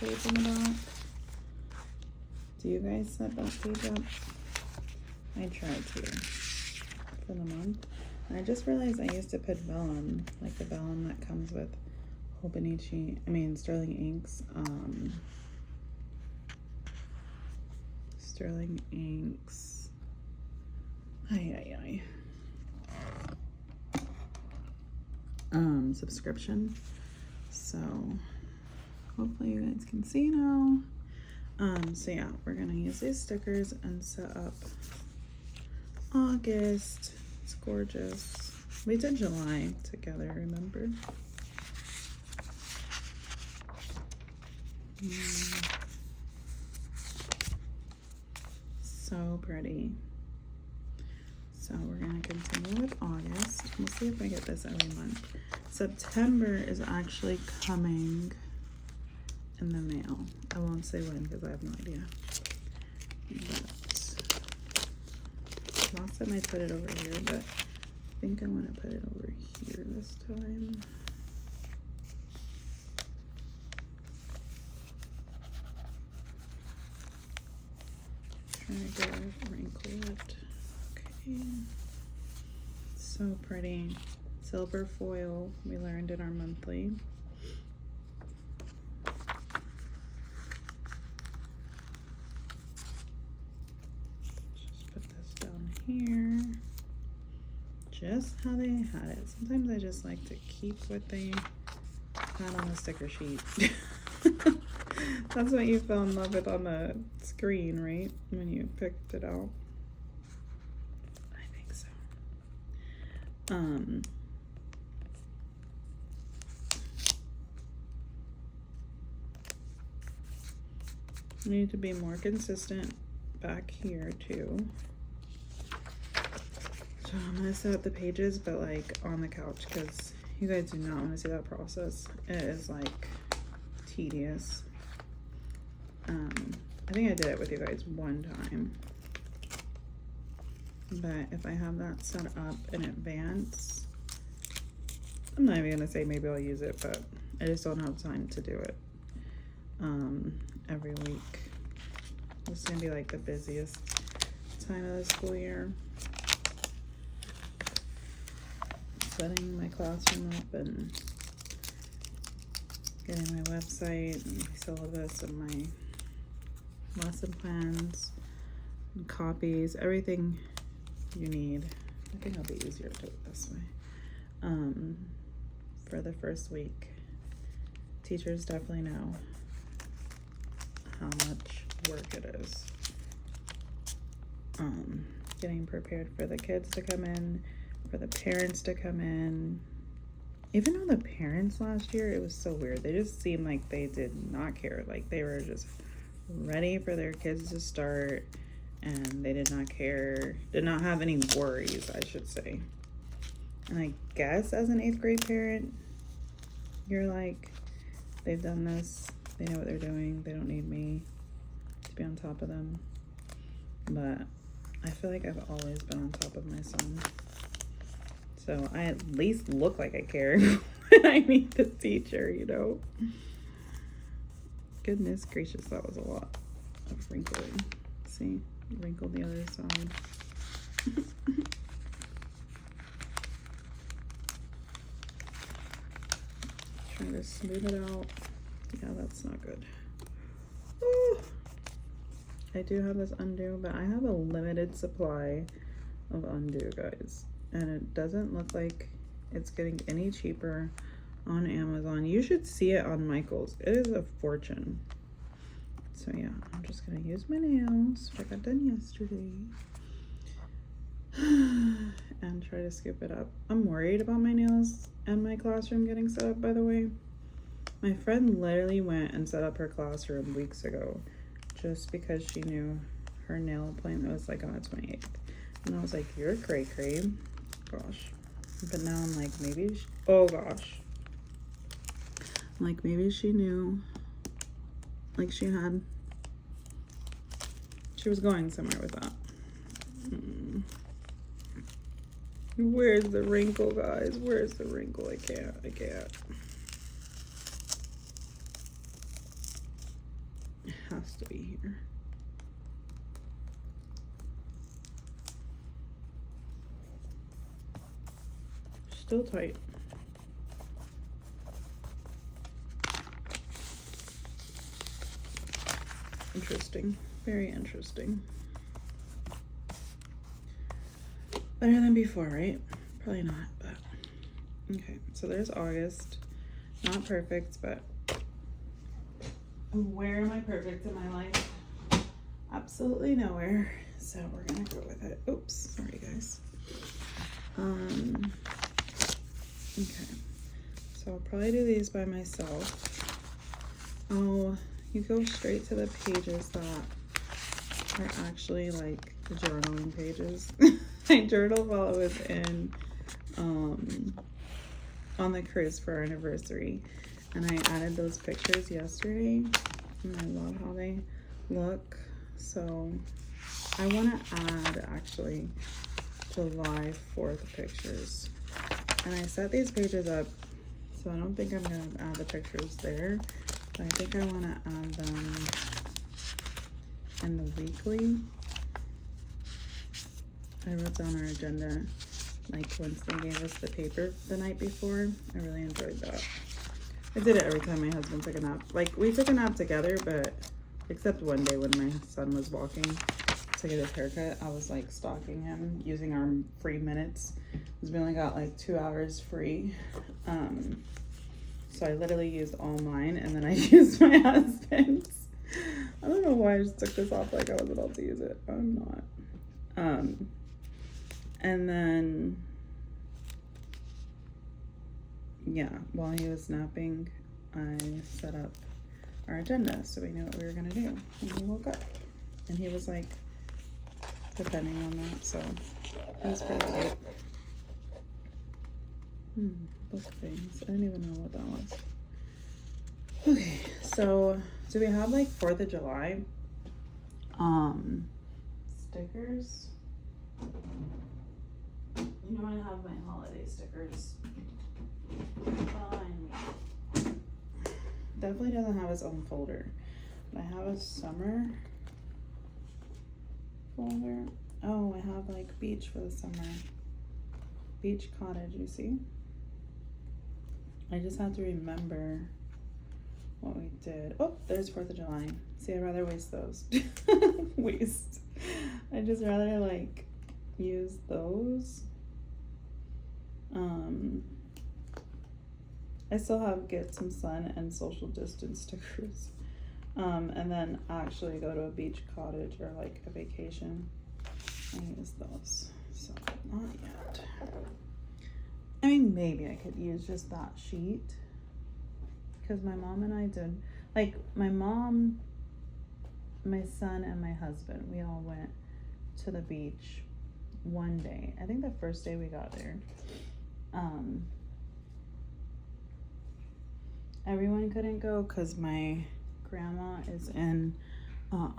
page in the back. Do you guys set that page up? I tried to for the month. And I just realized I used to put vellum, like the vellum that comes with Hobonichi, Sterling Inks. Sterling Inks. Subscription. So hopefully you guys can see now. So yeah, we're gonna use these stickers and set up August. It's gorgeous. We did July together, remember? So pretty. So we're gonna continue with August. We'll see if I get this every month. September is actually coming in the mail. I won't say when because I have no idea. But last time I put it over here, but I think I want to put it over here this time. Trying to get it wrinkled. Okay. So pretty. Silver foil, we learned in our monthly. Just put this down here. Just how they had it. Sometimes I just like to keep what they had on the sticker sheet. That's what you fell in love with on the screen, right? When you picked it out. I think so. I need to be more consistent back here too. So I'm gonna set up the pages, but like on the couch, because you guys do not want to see that process. It is like tedious. I think I did it with you guys one time, but if I have that set up in advance, I'm not even gonna say maybe I'll use it, but I just don't have time to do it every week. This is gonna be like the busiest time of the school year. Setting my classroom up and getting my website and syllabus and my lesson plans and copies, everything you need. I think it'll be easier to do it this way. For the first week, teachers definitely know how much work it is. Getting prepared for the kids to come in, for the parents to come in. Even though the parents last year, it was so weird. They just seemed like they did not care. Like they were just ready for their kids to start and they did not care, did not have any worries, I should say. And I guess as an 8th grade parent, you're like, they've done this, they know what they're doing, they don't need me to be on top of them. But I feel like I've always been on top of my son. So I at least look like I care when I meet the teacher, you know? Goodness gracious, that was a lot of wrinkling. See, wrinkled the other side. Trying to smooth it out. Yeah, that's not good. Ooh. I do have this undo, but I have a limited supply of undo, guys. And it doesn't look like it's getting any cheaper on Amazon. You should see it on Michael's. It is a fortune. So yeah, I'm just gonna use my nails, which I got done yesterday, and try to scoop it up. I'm worried about my nails and my classroom getting set up, by the way. My friend literally went and set up her classroom weeks ago just because she knew her nail appointment was like on the 28th. And I was like, you're cray-cray. Gosh. But now I'm like, maybe oh gosh. Like maybe she knew, like she was going somewhere with that. Where's the wrinkle, guys? Where's the wrinkle? I can't. has to be here. Still tight. Interesting. Very interesting. Better than before, right? Probably not, but okay. So there's August. Not perfect, but where am I perfect in my life? Absolutely nowhere. So we're gonna go with it. Oops, sorry guys. Okay. So I'll probably do these by myself. Oh, you go straight to the pages that are actually like the journaling pages. I journaled while I was in on the cruise for our anniversary, and I added those pictures yesterday, and I love how they look. So I want to add actually July 4th pictures, and I set these pages up, so I don't think I'm going to add the pictures there, but I think I want to add them in the weekly. I wrote down our agenda like once they gave us the paper the night before. I really enjoyed that. I did it every time my husband took a nap. Like, we took a nap together, but except one day when my son was walking to get his haircut, I was like stalking him using our free minutes, because we only got like 2 hours free. So I literally used all mine, and then I used my husband's. I don't know why I just took this off like I was about to use it. I'm not. And then, yeah, while he was napping, I set up our agenda so we knew what we were gonna do when we woke up. And he was like depending on that, so it was pretty cute. Book things. I didn't even know what that was. Okay, so do we have like 4th of July stickers? You know, I have my holiday stickers. Fine. Definitely doesn't have its own folder. But I have a summer folder. Oh, I have like beach for the summer. Beach cottage, you see? I just have to remember what we did. Oh, there's 4th of July. See, I'd rather waste those. Waste. I'd just rather like use those. I still have get some sun and social distance stickers. And then actually go to a beach cottage or like a vacation. I use those. So not yet. I mean, maybe I could use just that sheet, because my mom and I did, like, my mom, my son, and my husband, we all went to the beach one day. I think the first day we got there. Everyone couldn't go because my grandma is in, not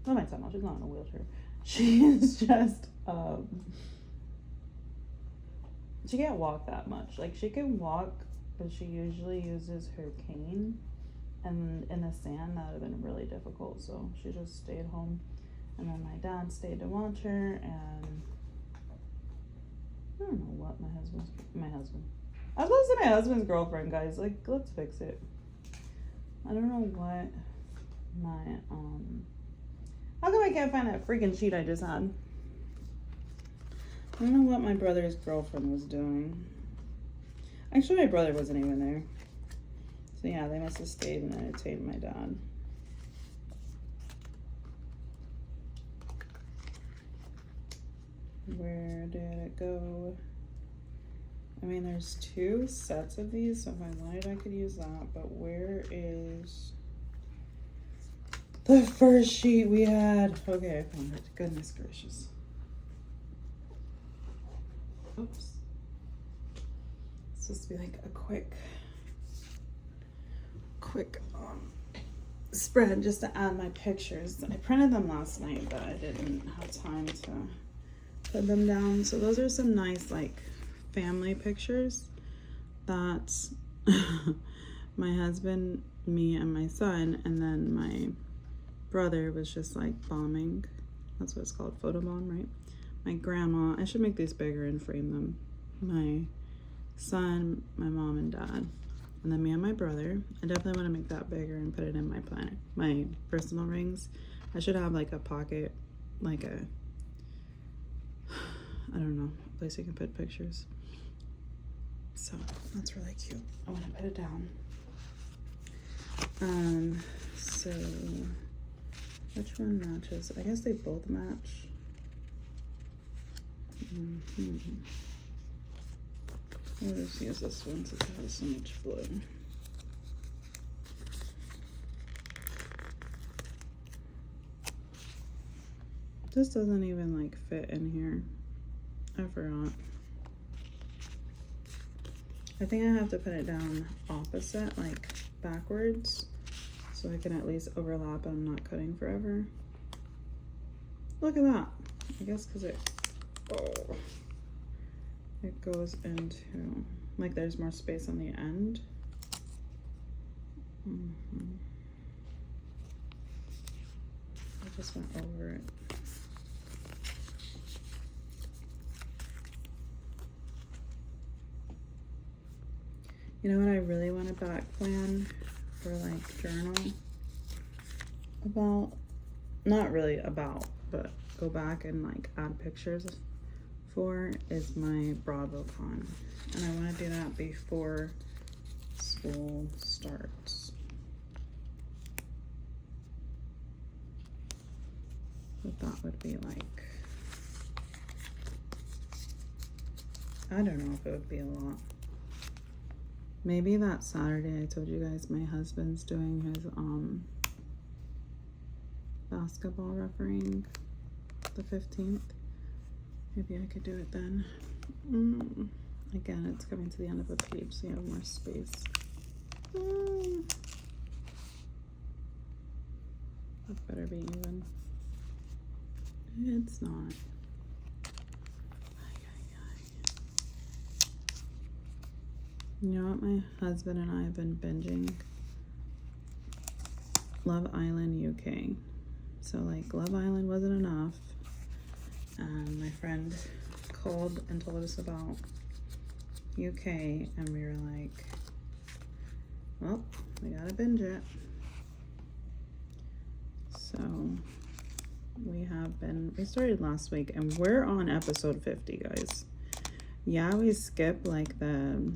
my grandma, she's not in a wheelchair. She is just, she can't walk that much. Like, she can walk, but she usually uses her cane, and in the sand that would have been really difficult, so she just stayed home. And then my dad stayed to watch her, and I don't know what my husband I was supposed to say my husband's girlfriend, guys, like, let's fix it. I don't know what my how come I can't find that freaking sheet I just had? I don't know what my brother's girlfriend was doing. Actually, my brother wasn't even there. So yeah, they must have stayed and entertained my dad. Where did it go? I mean, there's 2 sets of these, so if I wanted, I could use that. But where is the first sheet we had? Okay, I found it. Goodness gracious. Oops. It's supposed to be like a quick spread just to add my pictures. I printed them last night, but I didn't have time to put them down. So those are some nice like family pictures that my husband me and my son, and then my brother was just like bombing. That's what it's called, photobomb, right? My grandma, I should make these bigger and frame them. My son, my mom and dad, and then me and my brother. I definitely want to make that bigger and put it in my planner, my personal rings. I should have like a pocket, like a, I don't know, a place you can put pictures. So that's really cute. I want to put it down. So which one matches? I guess they both match. I'll just use this one since it has so much blue. This doesn't even like fit in here. I forgot. I think I have to put it down opposite, like backwards, so I can at least overlap and I'm not cutting forever. Look at that. I guess because it goes into, like there's more space on the end. I just went over it. You know what I really want to back plan for like journal about? Not really about, but go back and like add pictures for is my BravoCon. And I want to do that before school starts. What that would be like. I don't know if it would be a lot. Maybe that Saturday I told you guys my husband's doing his basketball refereeing, the 15th. Maybe I could do it then. Again, it's coming to the end of a page, so you have more space. That better be even. It's not. You know what my husband and I have been binging? Love Island UK. So like Love Island wasn't enough. And my friend called and told us about UK and we were like, well, we gotta binge it. So we started last week and we're on episode 50, guys. Yeah, we skip like the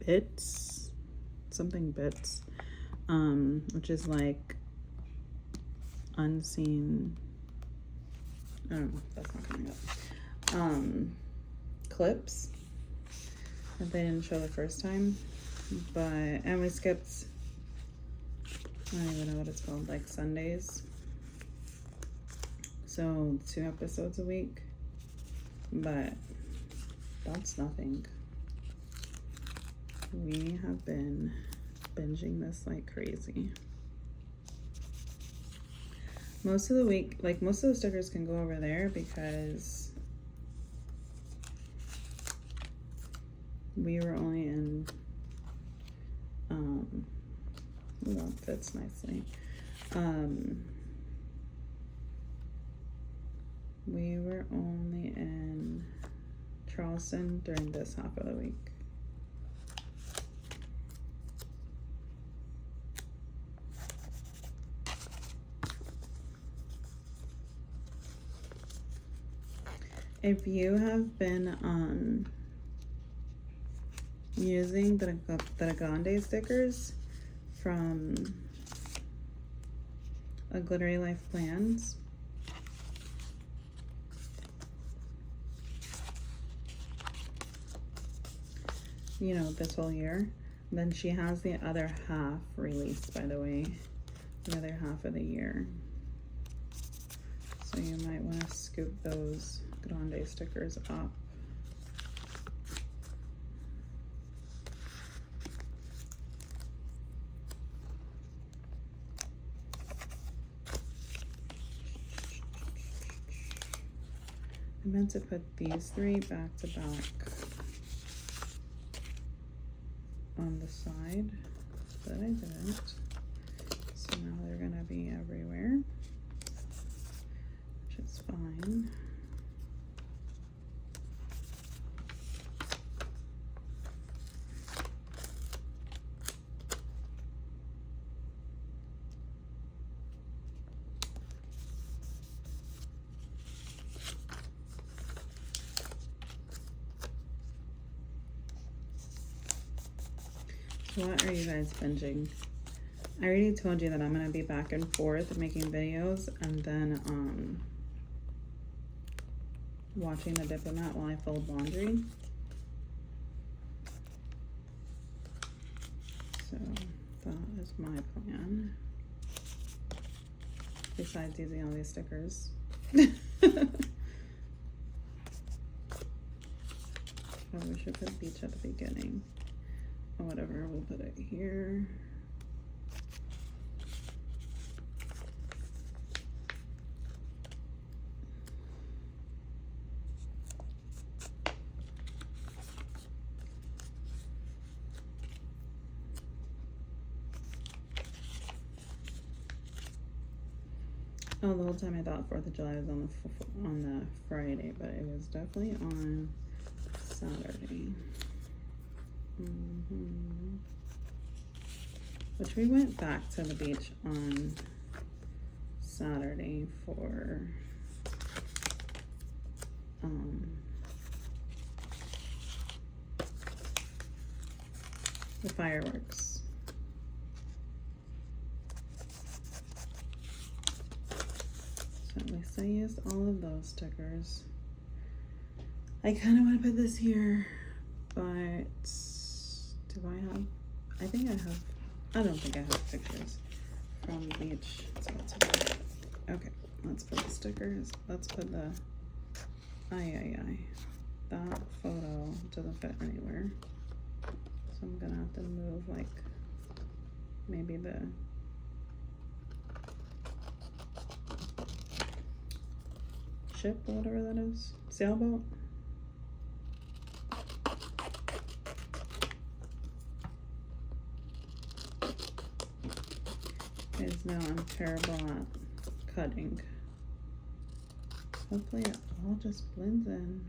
bits, which is like unseen, I don't know, that's not coming up, clips that they didn't show the first time, and we skipped, I don't even know what it's called, like Sundays, so 2 episodes a week, but that's nothing. We have been binging this like crazy. Most of the week, like most of the stickers can go over there because we were only in, well, that fits nicely. We were only in Charleston during this half of the week. If you have been using the Grande stickers from A Glittery Life Plans, you know, this whole year, then she has the other half released, by the way, the other half of the year. So you might want to scoop those Grande stickers up. I meant to put these 3 back to back on the side, but I didn't. So now they're gonna be everywhere, which is fine. What are you guys binging? I already told you that I'm gonna be back and forth making videos and then watching The Diplomat while I fold laundry. So that is my plan. Besides using all these stickers. Oh, we should put beach at the beginning. Or whatever, we'll put it here. Oh, the whole time I thought 4th of July was on the Friday, but it was definitely on Saturday. Which we went back to the beach on Saturday for the fireworks. So at least I used all of those stickers. I kind of want to put this here, but do I have? I think I have. I don't think I have pictures from the beach. So let's put, okay, let's put the stickers. Let's put the that photo doesn't fit anywhere, so I'm gonna have to move like maybe the ship or whatever that is, sailboat. Guys know I'm terrible at cutting. Hopefully it all just blends in.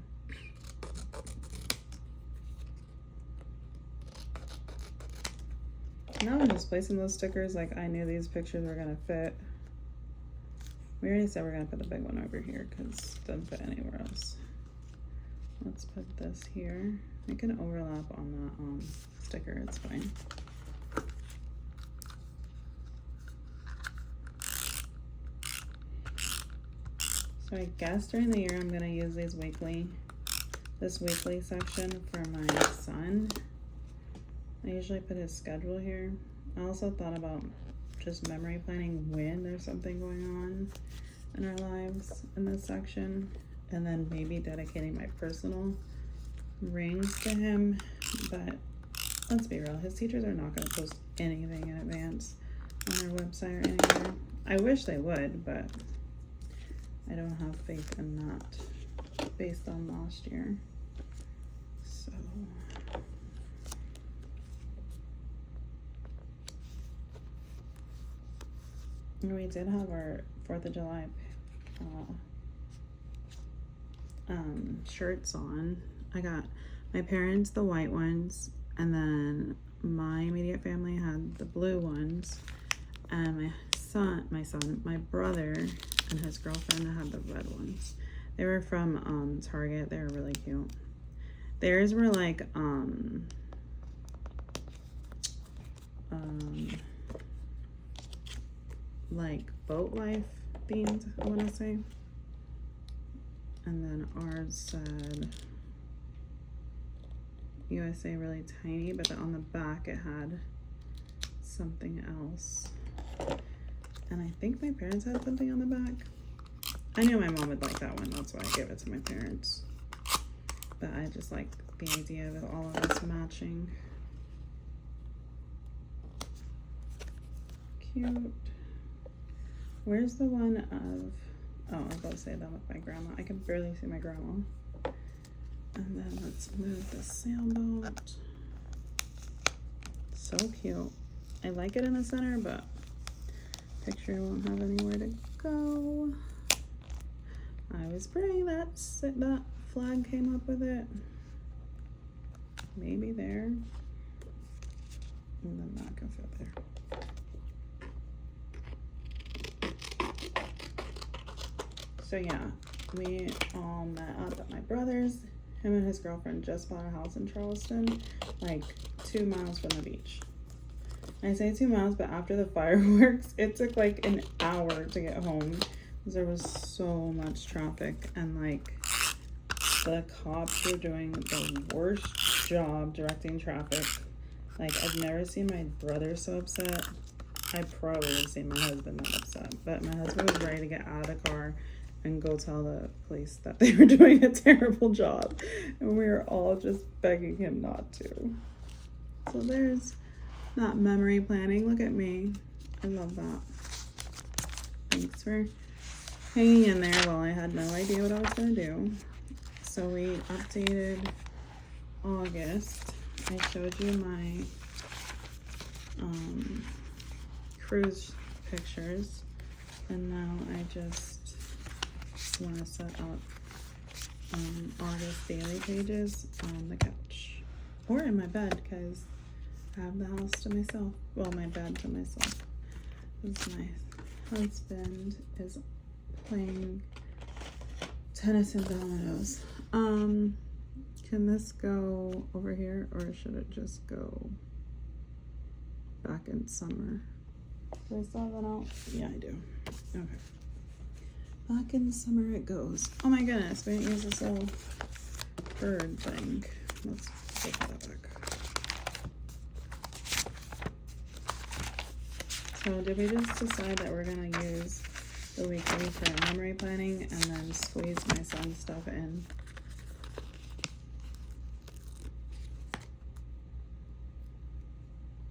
Now I'm just placing those stickers like I knew these pictures were gonna fit. We already said we're gonna put the big one over here because it doesn't fit anywhere else. Let's put this here. It can overlap on the sticker, it's fine. So I guess during the year I'm gonna use this weekly section for my son. I usually put his schedule here. I also thought about just memory planning when there's something going on in our lives in this section, and then maybe dedicating my personal rings to him. But let's be real, his teachers are not gonna post anything in advance on their website or anywhere. I wish they would, but I don't have faith in that based on last year. So we did have our 4th of July shirts on. I got my parents the white ones, and then my immediate family had the blue ones, and my brother and his girlfriend had the red ones. They were from Target. They were really cute. Theirs were like boat life themed, I want to say. And then ours said USA really tiny, but then on the back it had something else. And I think my parents had something on the back. I knew my mom would like that one, that's why I gave it to my parents. But I just like the idea of all of us matching. Cute. Where's the one of, oh, I was about to say that with my grandma. I can barely see my grandma. And then let's move the sailboat. So cute. I like it in the center, but picture won't have anywhere to go. I was praying that that flag came up with it. Maybe there. And then that can fit there. So yeah, we all met up at my brother's. Him and his girlfriend just bought a house in Charleston, like 2 miles from the beach. I say 2 miles, but after the fireworks, it took like an hour to get home because there was so much traffic, and like the cops were doing the worst job directing traffic. Like, I've never seen my brother so upset. I probably have seen my husband that upset, but my husband was ready to get out of the car and go tell the police that they were doing a terrible job, and we were all just begging him not to. So there's that memory planning. Look at me. I love that. Thanks for hanging in there while I had no idea what I was going to do. So we updated August. I showed you my cruise pictures, and now I just want to set up August daily pages on the couch or in my bed because I have the house to myself. Well, my bed to myself. Because my husband is playing tennis and dominoes. Can this go over here, or should it just go back in summer? Do I still have that out? Yeah, I do. Okay. Back in summer it goes. Oh my goodness, we didn't use this little bird thing. Let's take that back. So did we just decide that we're gonna use the weekly for memory planning and then squeeze my son's stuff in?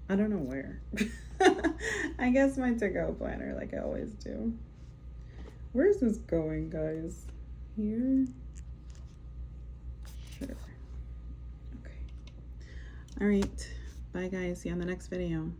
I don't know where. I guess my to-go planner, like I always do. Where is this going, guys? Here? Sure. Okay. All right. Bye, guys. See you on the next video.